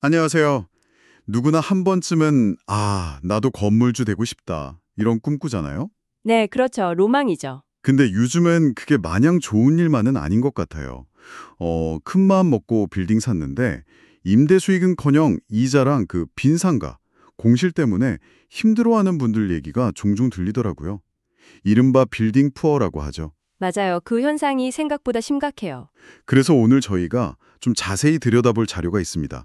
안녕하세요. 누구나 한 번쯤은 나도 건물주 되고 싶다. 이런 꿈 꾸잖아요. 네, 그렇죠. 로망이죠. 근데 요즘은 그게 마냥 좋은 일만은 아닌 것 같아요. 큰 마음 먹고 빌딩 샀는데 임대 수익은커녕 이자랑 그 빈상가, 공실 때문에 힘들어하는 분들 얘기가 종종 들리더라고요. 이른바 빌딩 푸어라고 하죠. 맞아요. 그 현상이 생각보다 심각해요. 그래서 오늘 저희가 좀 자세히 들여다볼 자료가 있습니다.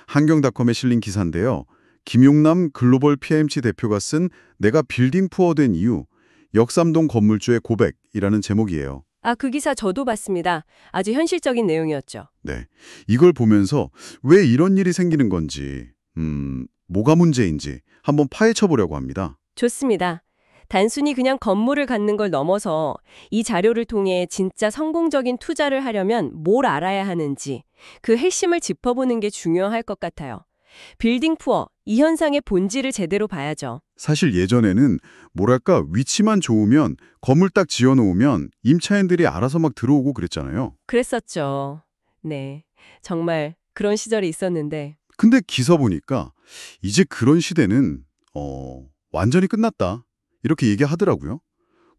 한경닷컴에 실린 기사인데요. 김용남 글로벌 PMC 대표가 쓴 내가 빌딩 푸어 된 이유, 역삼동 건물주의 고백이라는 제목이에요. 그 기사 저도 봤습니다. 아주 현실적인 내용이었죠. 네. 이걸 보면서 왜 이런 일이 생기는 건지, 뭐가 문제인지 한번 파헤쳐 보려고 합니다. 좋습니다. 단순히 그냥 건물을 갖는 걸 넘어서 이 자료를 통해 진짜 성공적인 투자를 하려면 뭘 알아야 하는지 그 핵심을 짚어보는 게 중요할 것 같아요. 빌딩 푸어, 이 현상의 본질을 제대로 봐야죠. 사실 예전에는 뭐랄까 위치만 좋으면 건물 딱 지어놓으면 임차인들이 알아서 막 들어오고 그랬잖아요. 그랬었죠. 네. 정말 그런 시절이 있었는데. 근데 기사 보니까 이제 그런 시대는 완전히 끝났다. 이렇게 얘기하더라고요.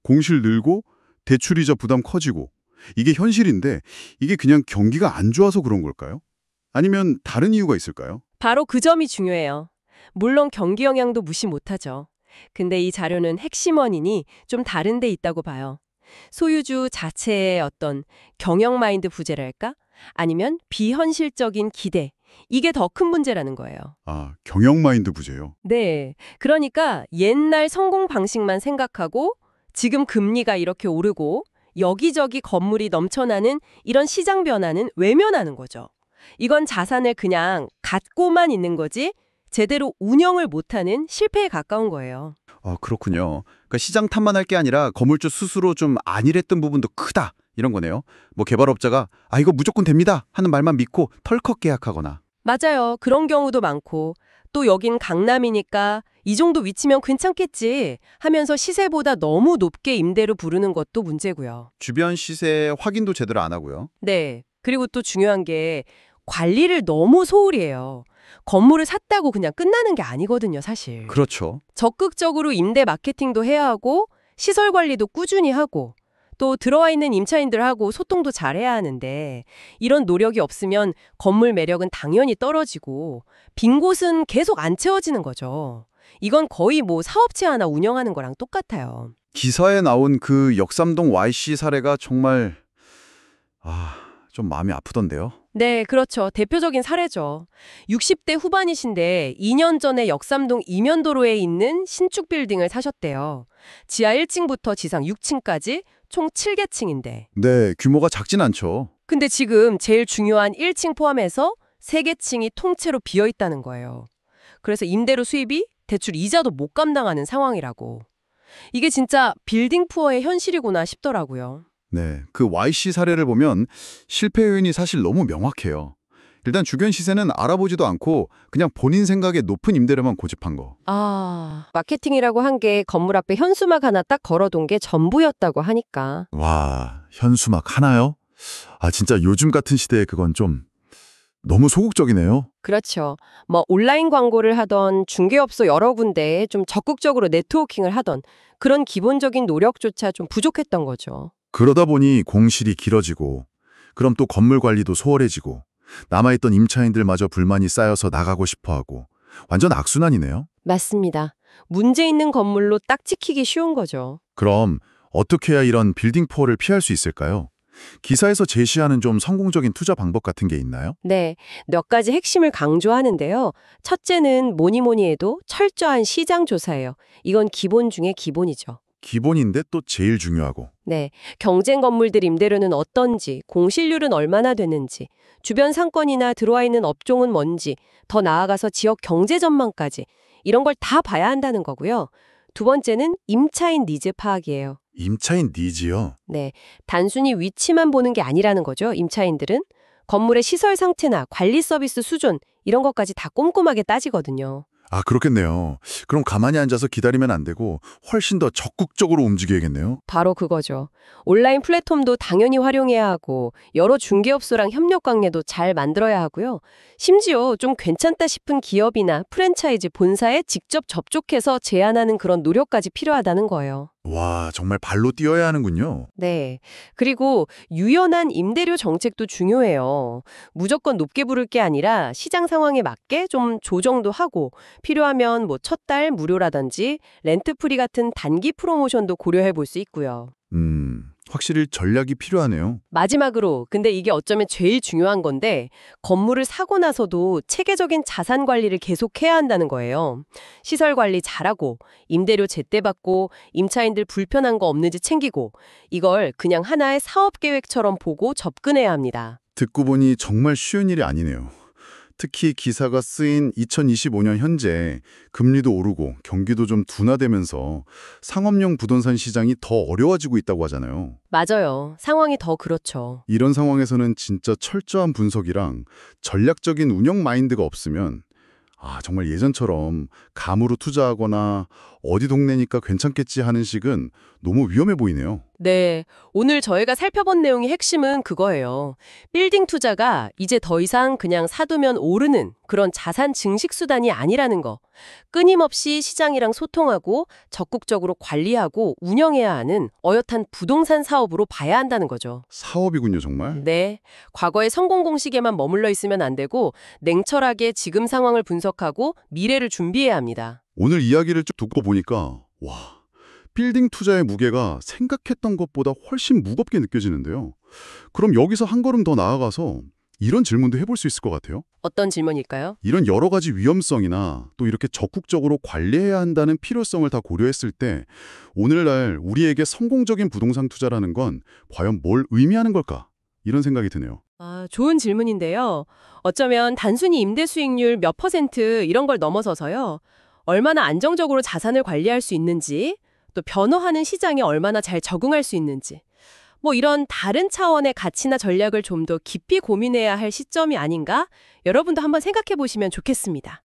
공실 늘고 대출이자 부담 커지고 이게 현실인데 이게 그냥 경기가 안 좋아서 그런 걸까요? 아니면 다른 이유가 있을까요? 바로 그 점이 중요해요. 물론 경기 영향도 무시 못하죠. 근데 이 자료는 핵심 원인이 좀 다른 데 있다고 봐요. 소유주 자체의 어떤 경영 마인드 부재랄까? 아니면 비현실적인 기대. 이게 더 큰 문제라는 거예요. 경영 마인드 부재요. 네. 그러니까 옛날 성공 방식만 생각하고 지금 금리가 이렇게 오르고 여기저기 건물이 넘쳐나는 이런 시장 변화는 외면하는 거죠. 이건 자산을 그냥 갖고만 있는 거지 제대로 운영을 못하는 실패에 가까운 거예요. 그렇군요. 그러니까 시장 탓만할 게 아니라 건물주 스스로 좀 안일했던 부분도 크다. 이런 거네요. 뭐 개발업자가 이거 무조건 됩니다 하는 말만 믿고 털컥 계약하거나. 맞아요. 그런 경우도 많고 또 여긴 강남이니까 이 정도 위치면 괜찮겠지 하면서 시세보다 너무 높게 임대료 부르는 것도 문제고요. 주변 시세 확인도 제대로 안 하고요. 네. 그리고 또 중요한 게 관리를 너무 소홀히 해요. 건물을 샀다고 그냥 끝나는 게 아니거든요, 사실. 그렇죠. 적극적으로 임대 마케팅도 해야 하고 시설 관리도 꾸준히 하고 또 들어와 있는 임차인들하고 소통도 잘해야 하는데 이런 노력이 없으면 건물 매력은 당연히 떨어지고 빈 곳은 계속 안 채워지는 거죠. 이건 거의 뭐 사업체 하나 운영하는 거랑 똑같아요. 기사에 나온 그 역삼동 YC 사례가 정말 좀 마음이 아프던데요. 네, 그렇죠. 대표적인 사례죠. 60대 후반이신데 2년 전에 역삼동 이면도로에 있는 신축 빌딩을 사셨대요. 지하 1층부터 지상 6층까지 총 7개층인데. 네, 규모가 작진 않죠. 근데 지금 제일 중요한 1층 포함해서 3개층이 통째로 비어 있다는 거예요. 그래서 임대료 수입이 대출 이자도 못 감당하는 상황이라고. 이게 진짜 빌딩 푸어의 현실이구나 싶더라고요. 네, 그 YC 사례를 보면 실패 요인이 사실 너무 명확해요. 일단 주변 시세는 알아보지도 않고 그냥 본인 생각에 높은 임대료만 고집한 거. 마케팅이라고 한 게 건물 앞에 현수막 하나 딱 걸어둔 게 전부였다고 하니까. 와, 현수막 하나요? 진짜 요즘 같은 시대에 그건 좀 너무 소극적이네요. 그렇죠. 뭐 온라인 광고를 하던 중개업소 여러 군데에 좀 적극적으로 네트워킹을 하던 그런 기본적인 노력조차 좀 부족했던 거죠. 그러다 보니 공실이 길어지고 그럼 또 건물 관리도 소홀해지고 남아있던 임차인들마저 불만이 쌓여서 나가고 싶어하고 완전 악순환이네요. 맞습니다. 문제 있는 건물로 딱 찍히기 쉬운 거죠. 그럼 어떻게 해야 이런 빌딩 포어를 피할 수 있을까요? 기사에서 제시하는 좀 성공적인 투자 방법 같은 게 있나요? 네, 몇 가지 핵심을 강조하는데요. 첫째는 뭐니 뭐니 해도 철저한 시장 조사예요. 이건 기본 중에 기본이죠. 기본인데 또 제일 중요하고. 네, 경쟁 건물들 임대료는 어떤지, 공실률은 얼마나 되는지, 주변 상권이나 들어와 있는 업종은 뭔지, 더 나아가서 지역 경제 전망까지 이런 걸 다 봐야 한다는 거고요. 두 번째는 임차인 니즈 파악이에요. 임차인 니즈요? 네, 단순히 위치만 보는 게 아니라는 거죠. 임차인들은 건물의 시설 상태나 관리 서비스 수준 이런 것까지 다 꼼꼼하게 따지거든요. 아, 그렇겠네요. 그럼 가만히 앉아서 기다리면 안 되고 훨씬 더 적극적으로 움직여야겠네요. 바로 그거죠. 온라인 플랫폼도 당연히 활용해야 하고 여러 중개업소랑 협력 관계도 잘 만들어야 하고요. 심지어 좀 괜찮다 싶은 기업이나 프랜차이즈 본사에 직접 접촉해서 제안하는 그런 노력까지 필요하다는 거예요. 와, 정말 발로 뛰어야 하는군요. 네. 그리고 유연한 임대료 정책도 중요해요. 무조건 높게 부를 게 아니라 시장 상황에 맞게 좀 조정도 하고 필요하면 뭐 첫 달 무료라든지 렌트 프리 같은 단기 프로모션도 고려해 볼 수 있고요. 확실히 전략이 필요하네요. 마지막으로, 근데 이게 어쩌면 제일 중요한 건데, 건물을 사고 나서도 체계적인 자산 관리를 계속해야 한다는 거예요. 시설 관리 잘하고, 임대료 제때 받고, 임차인들 불편한 거 없는지 챙기고, 이걸 그냥 하나의 사업 계획처럼 보고 접근해야 합니다. 듣고 보니 정말 쉬운 일이 아니네요. 특히 기사가 쓰인 2025년 현재 금리도 오르고 경기도 좀 둔화되면서 상업용 부동산 시장이 더 어려워지고 있다고 하잖아요. 맞아요. 상황이 더 그렇죠. 이런 상황에서는 진짜 철저한 분석이랑 전략적인 운영 마인드가 없으면 정말 예전처럼 감으로 투자하거나 어디 동네니까 괜찮겠지 하는 식은 너무 위험해 보이네요. 네, 오늘 저희가 살펴본 내용의 핵심은 그거예요. 빌딩 투자가 이제 더 이상 그냥 사두면 오르는 그런 자산 증식 수단이 아니라는 거. 끊임없이 시장이랑 소통하고 적극적으로 관리하고 운영해야 하는 어엿한 부동산 사업으로 봐야 한다는 거죠. 사업이군요, 정말. 네, 과거의 성공 공식에만 머물러 있으면 안 되고 냉철하게 지금 상황을 분석하고 미래를 준비해야 합니다. 오늘 이야기를 쭉 듣고 보니까 빌딩 투자의 무게가 생각했던 것보다 훨씬 무겁게 느껴지는데요. 그럼 여기서 한 걸음 더 나아가서 이런 질문도 해볼 수 있을 것 같아요. 어떤 질문일까요? 이런 여러 가지 위험성이나 또 이렇게 적극적으로 관리해야 한다는 필요성을 다 고려했을 때 오늘날 우리에게 성공적인 부동산 투자라는 건 과연 뭘 의미하는 걸까? 이런 생각이 드네요. 좋은 질문인데요. 어쩌면 단순히 임대 수익률 몇 퍼센트 이런 걸 넘어서서요. 얼마나 안정적으로 자산을 관리할 수 있는지, 또 변화하는 시장에 얼마나 잘 적응할 수 있는지, 뭐 이런 다른 차원의 가치나 전략을 좀 더 깊이 고민해야 할 시점이 아닌가? 여러분도 한번 생각해 보시면 좋겠습니다.